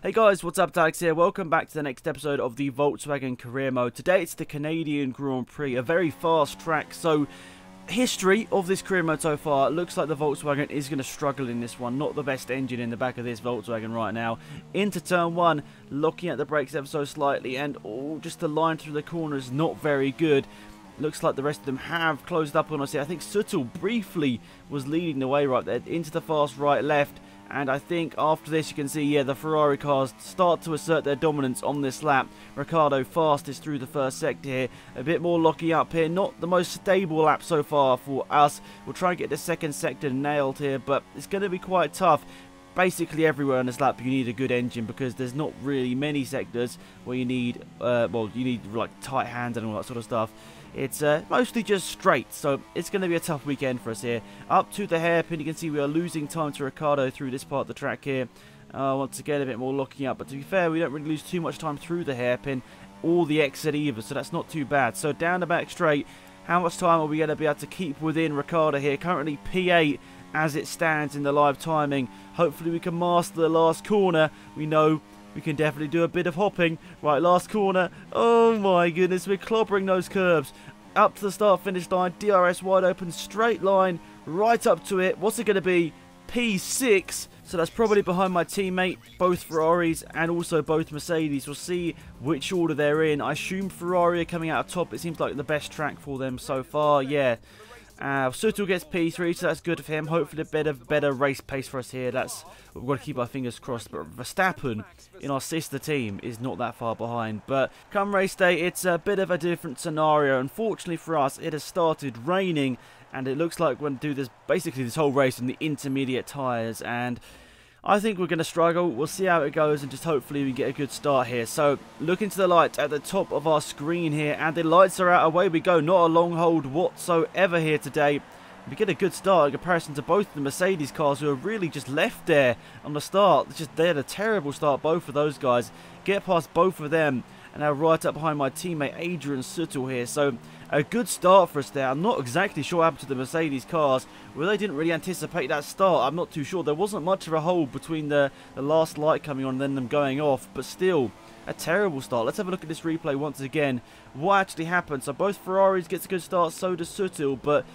Hey guys, what's up? Alex here. Welcome back to the next episode of the Volkswagen Career Mode. Today it's the Canadian Grand Prix, a very fast track. So, history of this career mode so far, looks like the Volkswagen is going to struggle in this one. Not the best engine in the back of this Volkswagen right now. Into turn one, looking at the brakes ever so slightly, and just the line through the corner is not very good. Looks like the rest of them have closed up on us here. I think Suttel briefly was leading the way right there into the fast right left. And I think after this you can see, yeah, the Ferrari cars start to assert their dominance on this lap. Ricciardo fastest through the first sector here. A bit more locking up here. Not the most stable lap so far for us. We'll try and get the second sector nailed here, but it's going to be quite tough. Basically everywhere on this lap you need a good engine because there's not really many sectors where you need, well, you need like tight hands and all that sort of stuff. It's mostly just straight, so it's going to be a tough weekend for us here. Up to the hairpin, you can see we are losing time to Ricciardo through this part of the track here. Once again, a bit more locking up, but to be fair, we don't really lose too much time through the hairpin or the exit either, so that's not too bad. So down the back straight, how much time are we going to be able to keep within Ricciardo here? Currently P8 as it stands in the live timing. Hopefully we can master the last corner. We know we can definitely do a bit of hopping. Right, last corner. Oh my goodness, we're clobbering those curbs. Up to the start-finish line. DRS wide open, straight line, right up to it. What's it going to be? P6. So that's probably behind my teammate, both Ferraris and also both Mercedes. We'll see which order they're in. I assume Ferrari are coming out top. It seems like the best track for them so far, yeah. Suttel gets P3, so that's good for him. Hopefully a better race pace for us here. We've got to keep our fingers crossed. But Verstappen in our sister team is not that far behind. But come race day, it's a bit of a different scenario. Unfortunately for us, it has started raining, and it looks like we're going to do this basically this whole race on the intermediate tyres. And I think we're going to struggle. We'll see how it goes and just hopefully we get a good start here. So, look into the lights at the top of our screen here. And the lights are out. Away we go. Not a long hold whatsoever here today. We get a good start in comparison to both the Mercedes cars who are really just left there on the start. They had a terrible start, both of those guys. Get past both of them. And now right up behind my teammate Adrian Suttel here. So, a good start for us there. I'm not exactly sure what happened to the Mercedes cars. Well, they didn't really anticipate that start. I'm not too sure. There wasn't much of a hold between the last light coming on and then them going off. But still, a terrible start. Let's have a look at this replay once again. What actually happened? So both Ferraris gets a good start, so does Suttel. But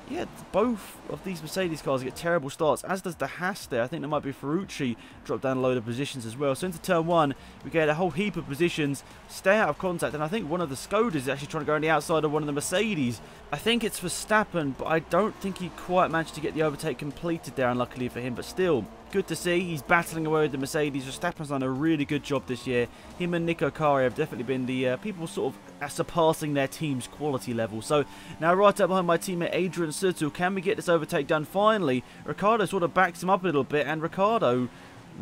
yeah, both of these Mercedes cars get terrible starts, as does the Haas there. I think there might be Ferrucci drop down a load of positions as well. So into turn one, we get a whole heap of positions, stay out of contact, and I think one of the Skodas is actually trying to go on the outside of one of the Mercedes. I think it's Verstappen, but I don't think he quite managed to get the overtake completed there, unluckily for him, but still, good to see. He's battling away with the Mercedes. Verstappen's done a really good job this year. Him and Nico Kari have definitely been the people sort of surpassing their team's quality level. So now right up behind my teammate Adrian Suttel, can we get this overtake done finally? Ricciardo sort of backs him up a little bit, and Ricciardo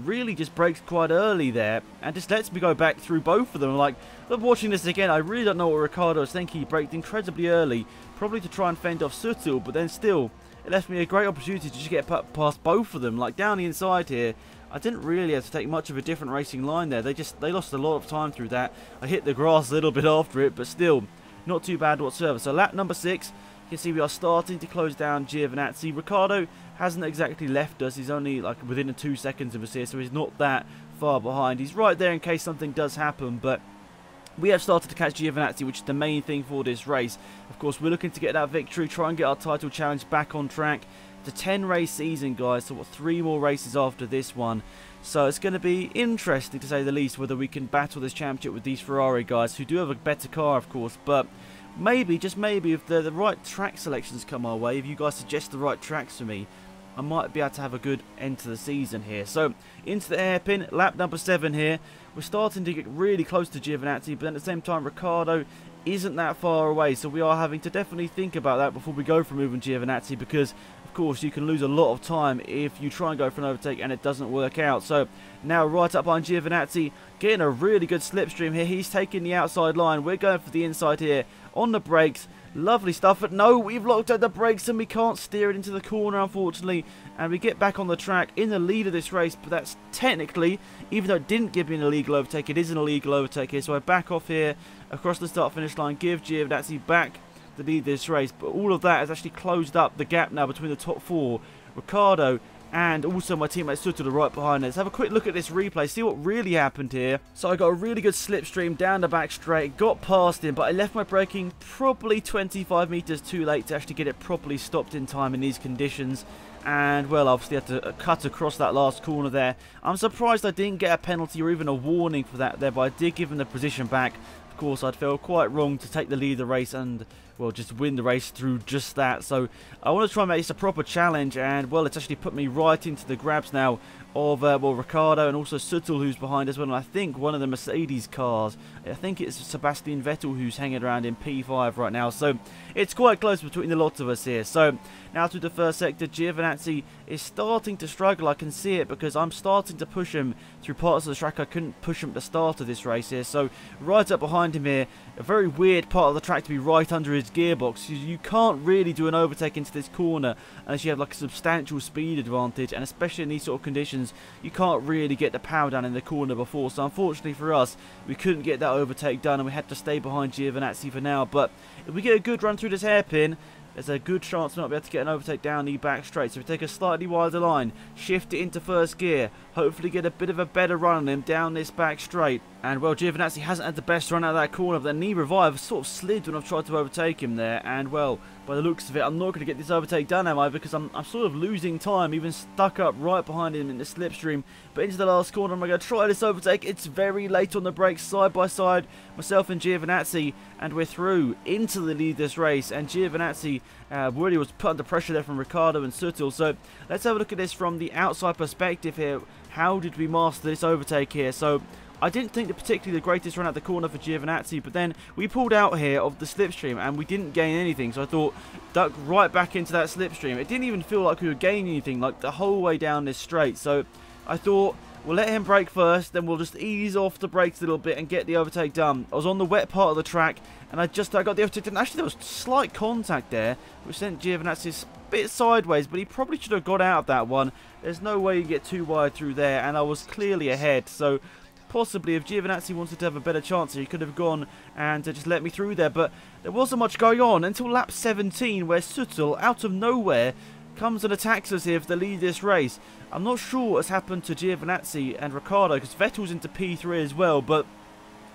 really just brakes quite early there and just lets me go back through both of them. Like, watching this again, I really don't know what Ricciardo was thinking. He braked incredibly early, probably to try and fend off Suttel, but then still, it left me a great opportunity to just get past both of them. Like, down the inside here, I didn't really have to take much of a different racing line there. They lost a lot of time through that. I hit the grass a little bit after it, but still, not too bad whatsoever. So lap number 6, you can see we are starting to close down Giovinazzi. Ricciardo hasn't exactly left us. He's only like within 2 seconds of us here, so he's not that far behind. He's right there in case something does happen, but we have started to catch Giovinazzi, which is the main thing for this race. Of course, we're looking to get that victory, try and get our title challenge back on track. It's a 10-race season, guys, so what, 3 more races after this one. So it's going to be interesting, to say the least, whether we can battle this championship with these Ferrari guys, who do have a better car, of course, but maybe, just maybe, if the right track selections come our way, if you guys suggest the right tracks for me, I might be able to have a good end to the season here. So, into the hairpin, lap number 7 here. We're starting to get really close to Giovinazzi, but at the same time, Ricciardo isn't that far away. So we are having to definitely think about that before we go for moving Giovinazzi, because, of course, you can lose a lot of time if you try and go for an overtake and it doesn't work out. So, now right up behind Giovinazzi, getting a really good slipstream here. He's taking the outside line. We're going for the inside here on the brakes. Lovely stuff, but no, we've locked out the brakes and we can't steer it into the corner, unfortunately, and we get back on the track in the lead of this race. But that's technically, even though it didn't give me an illegal overtake, it is an illegal overtake here. So I back off here across the start finish line, give Giovinazzi back the lead of this race. But all of that has actually closed up the gap now between the top 4. Ricciardo and also my teammate stood to the right behind us. Let's have a quick look at this replay, see what really happened here. So I got a really good slipstream down the back straight, got past him, but I left my braking probably 25 meters too late to actually get it properly stopped in time in these conditions. And, well, obviously had to cut across that last corner there. I'm surprised I didn't get a penalty or even a warning for that there, but I did give him the position back. Of course, I'd feel quite wrong to take the lead of the race and, well, just win the race through just that. So I want to try and make this a proper challenge, and, well, it's actually put me right into the grabs now of, well, Ricciardo and also Suttel, who's behind as well, and I think one of the Mercedes cars. I think it's Sebastian Vettel who's hanging around in P5 right now, so it's quite close between the lot of us here. So now through the first sector, Giovinazzi is starting to struggle. I can see it because I'm starting to push him through parts of the track I couldn't push him at the start of this race here. So right up behind him here, a very weird part of the track to be right under his gearbox. You can't really do an overtake into this corner unless you have like a substantial speed advantage, and especially in these sort of conditions, you can't really get the power down in the corner before. So unfortunately for us, we couldn't get that overtake done, and we had to stay behind Giovinazzi for now. But if we get a good run through this hairpin, there's a good chance we might be able to get an overtake down the back straight. So we take a slightly wider line, shift it into first gear, hopefully get a bit of a better run on him down this back straight. And, well, Giovinazzi hasn't had the best run out of that corner, but the knee revive sort of slid when I've tried to overtake him there. And, well, by the looks of it, I'm not going to get this overtake done, am I? Because I'm sort of losing time, even stuck up right behind him in the slipstream. But into the last corner, I'm going to try this overtake. It's very late on the brakes, side by side, myself and Giovinazzi, and we're through into the lead of this race. And Giovinazzi really was put under pressure there from Ricciardo and Suttel. So let's have a look at this from the outside perspective here. How did we master this overtake here? So I didn't think that particularly the greatest run out the corner for Giovinazzi, but then we pulled out here of the slipstream and we didn't gain anything. So I thought, duck right back into that slipstream. It didn't even feel like we were gaining anything, like the whole way down this straight. So I thought, we'll let him brake first, then we'll just ease off the brakes a little bit and get the overtake done. I was on the wet part of the track, and I got the overtake done. Actually, there was slight contact there, which sent Giovinazzi a bit sideways, but he probably should have got out of that one. There's no way you get too wide through there, and I was clearly ahead. So possibly if Giovinazzi wanted to have a better chance, he could have gone and just let me through there. But there wasn't much going on until lap 17, where Suttel, out of nowhere, comes and attacks us here for the lead of this race. I'm not sure what's happened to Giovinazzi and Ricciardo, because Vettel's into P3 as well, but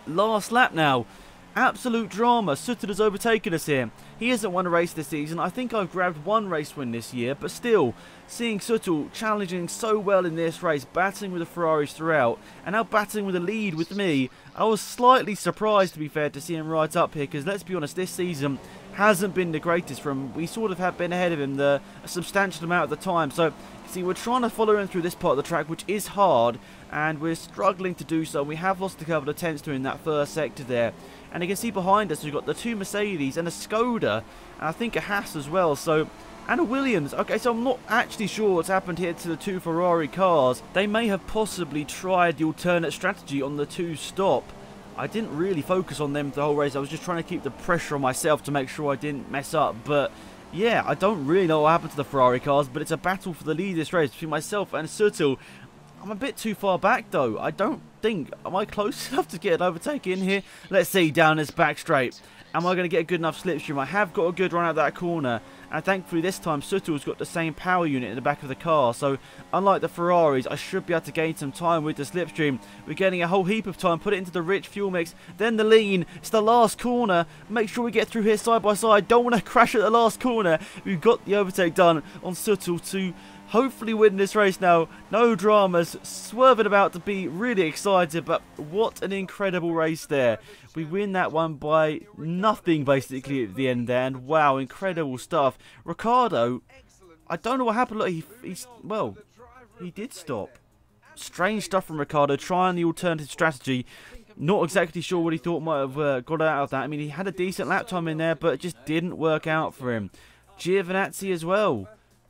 last lap now. Absolute drama. Suttel has overtaken us here. He hasn't won a race this season. I think I've grabbed one race win this year, but still, seeing Suttel challenging so well in this race, battling with the Ferraris throughout, and now battling with a lead with me, I was slightly surprised, to be fair, to see him right up here, because let's be honest, this season hasn't been the greatest for him. We sort of have been ahead of him a substantial amount of the time. So, see, we're trying to follow him through this part of the track, which is hard, and we're struggling to do so. We have lost a couple of tenths during that first sector there. And you can see behind us, we've got the two Mercedes and a Skoda, and I think a Haas as well. So, and a Williams. Okay, so I'm not actually sure what's happened here to the two Ferrari cars. They may have possibly tried the alternate strategy on the two-stop. I didn't really focus on them the whole race. I was just trying to keep the pressure on myself to make sure I didn't mess up. But yeah, I don't really know what happened to the Ferrari cars, but it's a battle for the lead of this race between myself and Suttel. I'm a bit too far back though. I don't think, am I close enough to get an overtake in here? Let's see, down this back straight. Am I going to get a good enough slipstream? I have got a good run out of that corner, and thankfully this time Suttel's got the same power unit in the back of the car, so unlike the Ferraris, I should be able to gain some time with the slipstream. We're getting a whole heap of time, put it into the rich fuel mix, then the lean. It's the last corner. Make sure we get through here side by side. Don't want to crash at the last corner. We've got the overtake done on Suttel to hopefully win this race now. No dramas, swerving about to be really excited, but what an incredible race there. We win that one by nothing basically at the end there, and wow, incredible stuff. Ricciardo, I don't know what happened. Look, well, he did stop. Strange stuff from Ricciardo, trying the alternative strategy. Not exactly sure what he thought might have got out of that. I mean, he had a decent lap time in there, but it just didn't work out for him. Giovinazzi as well.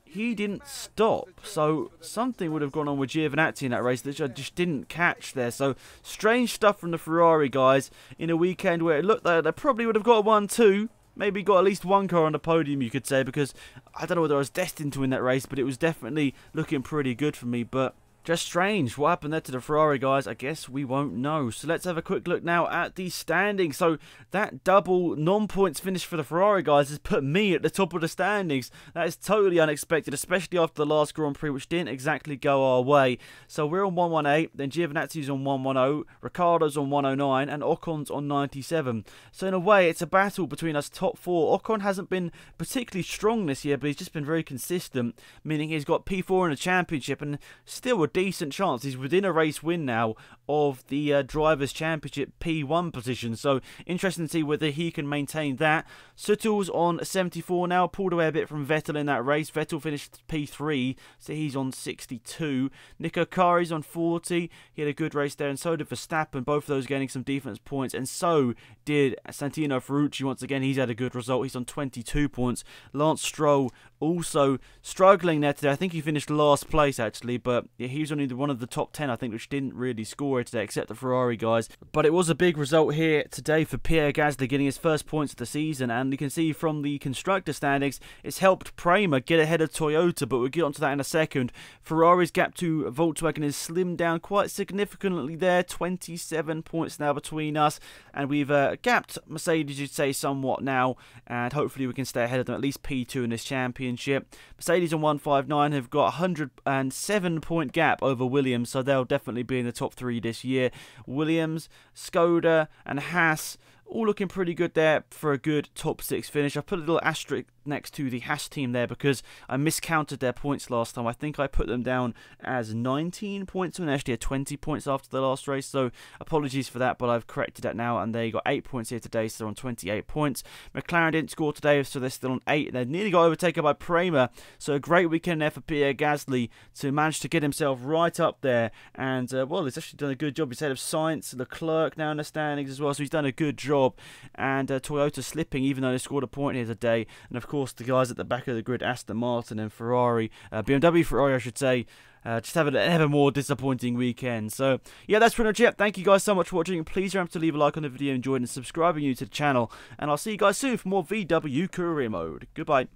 He didn't stop, so something would have gone on with Giovinazzi in that race that I just didn't catch there. So strange stuff from the Ferrari guys in a weekend where it looked like they probably would have got 1-2, maybe got at least one car on the podium, you could say, because I don't know whether I was destined to win that race, but it was definitely looking pretty good for me. But Just strange. What happened there to the Ferrari, guys? I guess we won't know. So let's have a quick look now at the standings. So that double non-points finish for the Ferrari, guys, has put me at the top of the standings. That is totally unexpected, especially after the last Grand Prix, which didn't exactly go our way. So we're on 118, then Giovinazzi's on 110, Ricciardo's on 109, and Ocon's on 97. So in a way, it's a battle between us top four. Ocon hasn't been particularly strong this year, but he's just been very consistent, meaning he's got P4 in the championship and still a decent chance. He's within a race win now of the Drivers' Championship P1 position. So interesting to see whether he can maintain that. Suttel's on 74 now, pulled away a bit from Vettel in that race. Vettel finished P3, so he's on 62. Nico Kari's on 40. He had a good race there, and so did Verstappen, both of those gaining some defense points, and so did Santino Ferrucci. Once again, he's had a good result. He's on 22 points. Lance Stroll also struggling there today. I think he finished last place, actually, but yeah, he was only one of the top 10, I think, which didn't really score today, except the Ferrari guys. But it was a big result here today for Pierre Gasly, getting his first points of the season, and you can see from the constructor standings, it's helped Prema get ahead of Toyota, but we'll get onto that in a second. Ferrari's gap to Volkswagen is slimmed down quite significantly there, 27 points now between us, and we've gapped Mercedes, you'd say, somewhat now, and hopefully we can stay ahead of them, at least P2 in this championship. Mercedes on 159 have got a 107-point gap over Williams, so they'll definitely be in the top 3 this year. Williams, Skoda, and Haas all looking pretty good there for a good top 6 finish. I put a little asterisk next to the Haas team there because I miscounted their points last time. I think I put them down as 19 points when they actually had 20 points after the last race, so apologies for that, but I've corrected that now, and they got 8 points here today, so they're on 28 points. McLaren didn't score today, so they're still on 8. They nearly got overtaken by Prema, so a great weekend there for Pierre Gasly to manage to get himself right up there, and well, he's actually done a good job. He's ahead of Sainz, Leclerc now in the standings as well, so he's done a good job, and Toyota slipping even though they scored a point here today, and of course the guys at the back of the grid, Aston Martin and Ferrari, BMW Ferrari I should say, just having an ever more disappointing weekend. So yeah, that's pretty much it. Thank you guys so much for watching. Please remember to leave a like on the video, enjoyed, and subscribing you to the channel, and I'll see you guys soon for more VW Career Mode. Goodbye.